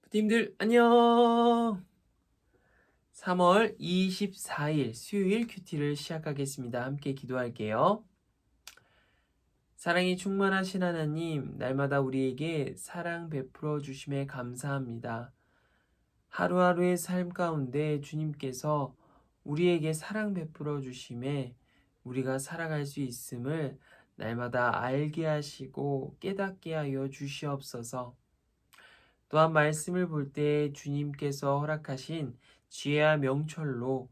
팀들 안녕. 3월 24일 수요일 큐티를 시작하겠습니다. 함께 기도할게요. 사랑이 충만하신 하나님, 날마다 우리에게 사랑 베풀어 주심에 감사합니다. 하루하루의 삶 가운데 주님께서 우리에게 사랑 베풀어 주심에 우리가 살아갈 수 있음을 날마다 알게 하시고 깨닫게 하여 주시옵소서. 또한 말씀을 볼 때 주님께서 허락하신 지혜와 명철로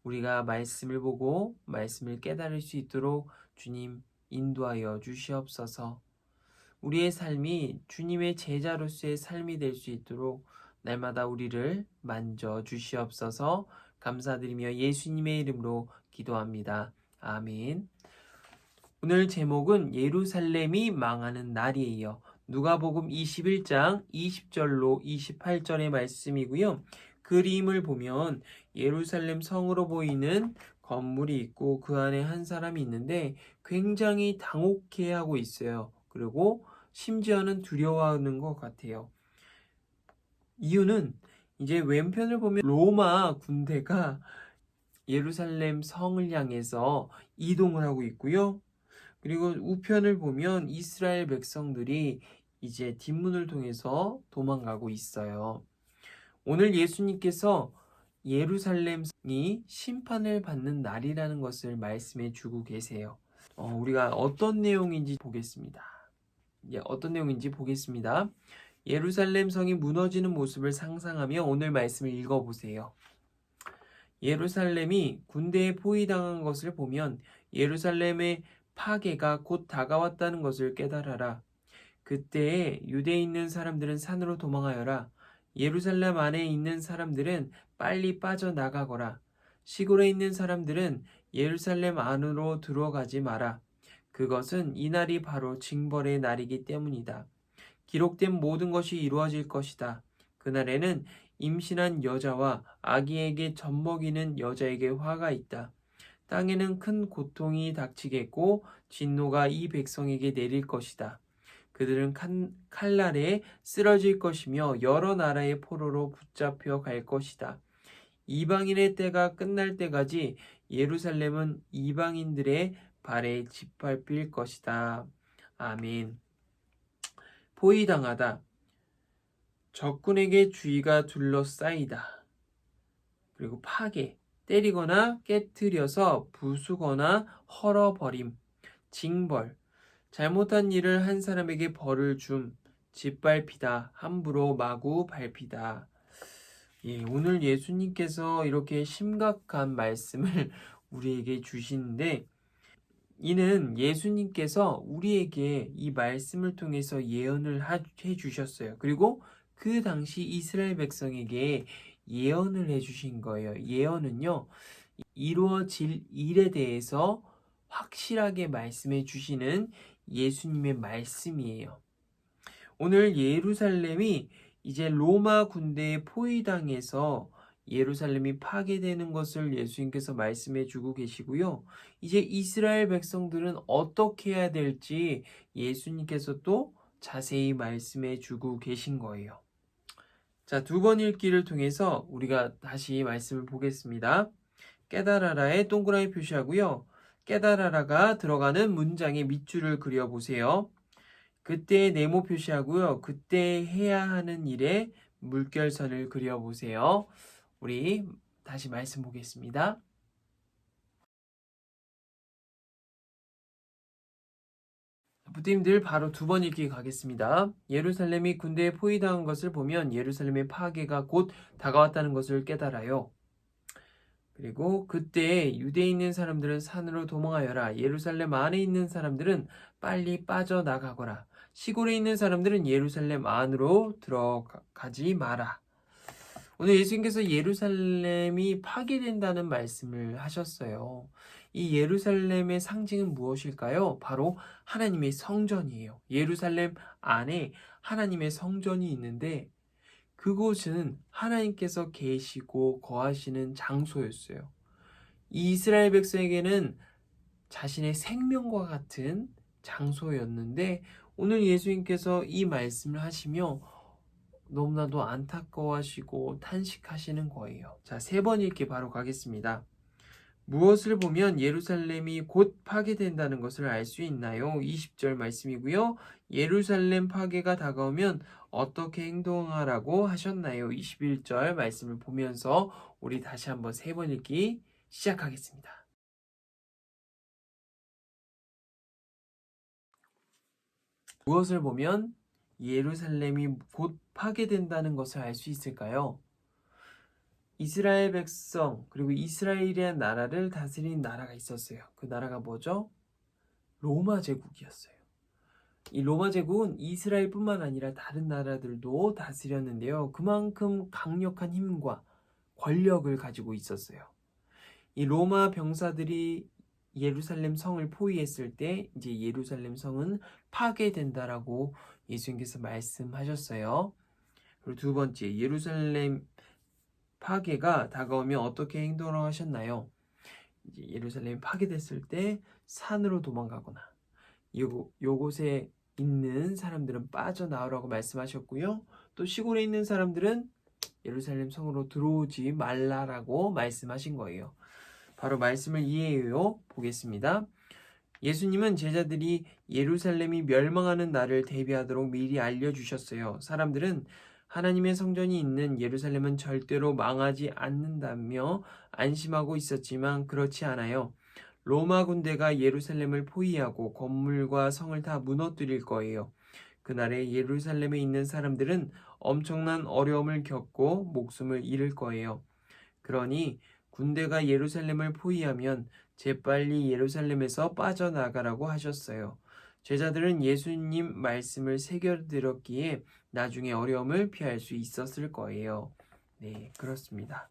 우리가 말씀을 보고 말씀을 깨달을 수 있도록 주님 인도하여 주시옵소서. 우리의 삶이 주님의 제자로서의 삶이 될 수 있도록 날마다 우리를 만져 주시옵소서. 감사드리며 예수님의 이름으로 기도합니다. 아멘. 오늘 제목은 예루살렘이 망하는 날이에요. 누가복음 21장 20절로 28절의 말씀이고요. 그림을 보면 예루살렘 성으로 보이는 건물이 있고 그 안에 한 사람이 있는데 굉장히 당혹해하고 있어요. 그리고 심지어는 두려워하는 것 같아요. 이유는 이제 왼편을 보면 로마 군대가 예루살렘 성을 향해서 이동을 하고 있고요. 그리고 우편을 보면 이스라엘 백성들이 이제 뒷문을 통해서 도망가고 있어요. 오늘 예수님께서 예루살렘이 심판을 받는 날이라는 것을 말씀해 주고 계세요. 우리가 어떤 내용인지 보겠습니다. 예루살렘 성이 무너지는 모습을 상상하며 오늘 말씀을 읽어보세요. 예루살렘이 군대에 포위당한 것을 보면 예루살렘의 파괴가 곧 다가왔다는 것을 깨달아라. 그때에 유대에 있는 사람들은 산으로 도망하여라. 예루살렘 안에 있는 사람들은 빨리 빠져나가거라. 시골에 있는 사람들은 예루살렘 안으로 들어가지 마라. 그것은 이 날이 바로 징벌의 날이기 때문이다. 기록된 모든 것이 이루어질 것이다. 그날에는 임신한 여자와 아기에게 젖먹이는 여자에게 화가 있다. 땅에는 큰 고통이 닥치겠고 진노가 이 백성에게 내릴 것이다. 그들은 칼날에 쓰러질 것이며 여러 나라의 포로로 붙잡혀 갈 것이다. 이방인의 때가 끝날 때까지 예루살렘은 이방인들의 발에 짓밟힐 것이다. 아멘. 포위당하다. 적군에게 주의가 둘러싸이다. 그리고 파괴. 때리거나 깨뜨려서 부수거나 헐어버림, 징벌, 잘못한 일을 한 사람에게 벌을 줌, 짓밟히다, 함부로 마구 밟히다. 오늘 예수님께서 이렇게 심각한 말씀을 우리에게 주시는데 이는 예수님께서 우리에게 이 말씀을 통해서 예언을 해 주셨어요. 그리고 그 당시 이스라엘 백성에게 예언을 해 주신 거예요. 예언은요, 이루어질 일에 대해서 확실하게 말씀해 주시는 예수님의 말씀이에요. 오늘 예루살렘이 이제 로마 군대에 포위당해서 예루살렘이 파괴되는 것을 예수님께서 말씀해 주고 계시고요. 이제 이스라엘 백성들은 어떻게 해야 될지 예수님께서 또 자세히 말씀해 주고 계신 거예요. 자, 두 번 읽기를 통해서 우리가 다시 말씀을 보겠습니다. 깨달아라에 동그라미 표시하고요. 깨달아라가 들어가는 문장의 밑줄을 그려보세요. 그때 네모 표시하고요. 그때 해야 하는 일에 물결선을 그려보세요. 우리 다시 말씀 보겠습니다. 부모님들 바로 두 번 읽기 가겠습니다. 예루살렘이 군대에 포위당한 것을 보면 예루살렘의 파괴가 곧 다가왔다는 것을 깨달아요. 그리고 그때 유대에 있는 사람들은 산으로 도망하여라. 예루살렘 안에 있는 사람들은 빨리 빠져나가거라. 시골에 있는 사람들은 예루살렘 안으로 들어가지 마라. 오늘 예수님께서 예루살렘이 파괴된다는 말씀을 하셨어요. 이 예루살렘의 상징은 무엇일까요? 바로 하나님의 성전이에요. 예루살렘 안에 하나님의 성전이 있는데 그곳은 하나님께서 계시고 거하시는 장소였어요. 이스라엘 백성에게는 자신의 생명과 같은 장소였는데 오늘 예수님께서 이 말씀을 하시며 너무나도 안타까워하시고 탄식하시는 거예요. 자, 3번 읽기 바로 가겠습니다. 무엇을 보면 예루살렘이 곧 파괴된다는 것을 알 수 있나요? 20절 말씀이고요. 예루살렘 파괴가 다가오면 어떻게 행동하라고 하셨나요? 21절 말씀을 보면서 우리 다시 한번 3번 읽기 시작하겠습니다. 무엇을 보면 예루살렘이 곧 파괴된다는 것을 알 수 있을까요? 이스라엘 백성 그리고 이스라엘이라는 나라를 다스린 나라가 있었어요. 그 나라가 뭐죠? 로마 제국이었어요. 이 로마 제국은 이스라엘뿐만 아니라 다른 나라들도 다스렸는데요. 그만큼 강력한 힘과 권력을 가지고 있었어요. 이 로마 병사들이 예루살렘 성을 포위했을 때 이제 예루살렘 성은 파괴된다라고 예수님께서 말씀하셨어요. 그리고 2번째, 예루살렘 파괴가 다가오면 어떻게 행동을 하셨나요? 이제 예루살렘이 파괴됐을 때 산으로 도망가거나 요곳에 있는 사람들은 빠져나오라고 말씀하셨고요. 또 시골에 있는 사람들은 예루살렘 성으로 들어오지 말라라고 말씀하신 거예요. 바로 말씀을 이해해요. 보겠습니다. 예수님은 제자들이 예루살렘이 멸망하는 날을 대비하도록 미리 알려주셨어요. 사람들은 하나님의 성전이 있는 예루살렘은 절대로 망하지 않는다며 안심하고 있었지만 그렇지 않아요. 로마 군대가 예루살렘을 포위하고 건물과 성을 다 무너뜨릴 거예요. 그날에 예루살렘에 있는 사람들은 엄청난 어려움을 겪고 목숨을 잃을 거예요. 그러니 군대가 예루살렘을 포위하면 재빨리 예루살렘에서 빠져나가라고 하셨어요. 제자들은 예수님 말씀을 새겨들었기에 나중에 어려움을 피할 수 있었을 거예요. 네, 그렇습니다.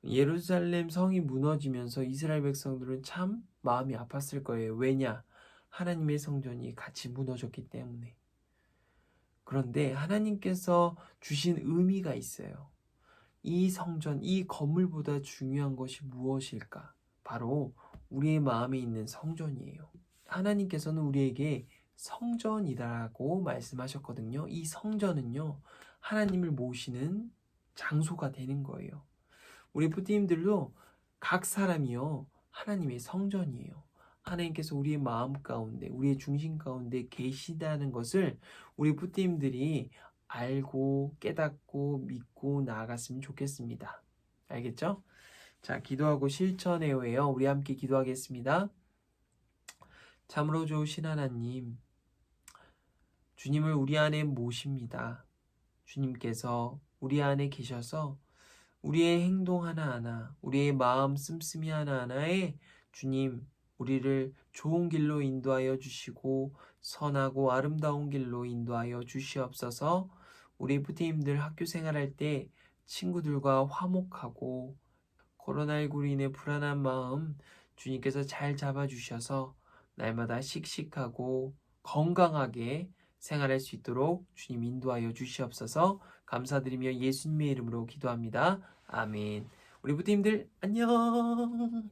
예루살렘 성이 무너지면서 이스라엘 백성들은 참 마음이 아팠을 거예요. 왜냐? 하나님의 성전이 같이 무너졌기 때문에. 그런데 하나님께서 주신 의미가 있어요. 이 성전, 이 건물보다 중요한 것이 무엇일까? 바로 우리의 마음에 있는 성전이에요. 하나님께서는 우리에게 성전이라고 말씀하셨거든요. 이 성전은요, 하나님을 모시는 장소가 되는 거예요. 우리 부띠님들도 각 사람이요, 하나님의 성전이에요. 하나님께서 우리의 마음 가운데, 우리의 중심 가운데 계시다는 것을 우리 부띠님들이 알고 깨닫고 믿고 나아갔으면 좋겠습니다. 알겠죠? 자, 기도하고 실천해요. 우리 함께 기도하겠습니다. 참으로 좋으신 하나님, 주님을 우리 안에 모십니다. 주님께서 우리 안에 계셔서 우리의 행동 하나하나, 우리의 마음 씀씀이 하나하나에 주님, 우리를 좋은 길로 인도하여 주시고 선하고 아름다운 길로 인도하여 주시옵소서. 우리 부모님들 학교 생활할 때 친구들과 화목하고 코로나19로 인해 불안한 마음 주님께서 잘 잡아주셔서 날마다 씩씩하고 건강하게 생활할 수 있도록 주님 인도하여 주시옵소서. 감사드리며 예수님의 이름으로 기도합니다. 아멘. 우리 부모님들 안녕.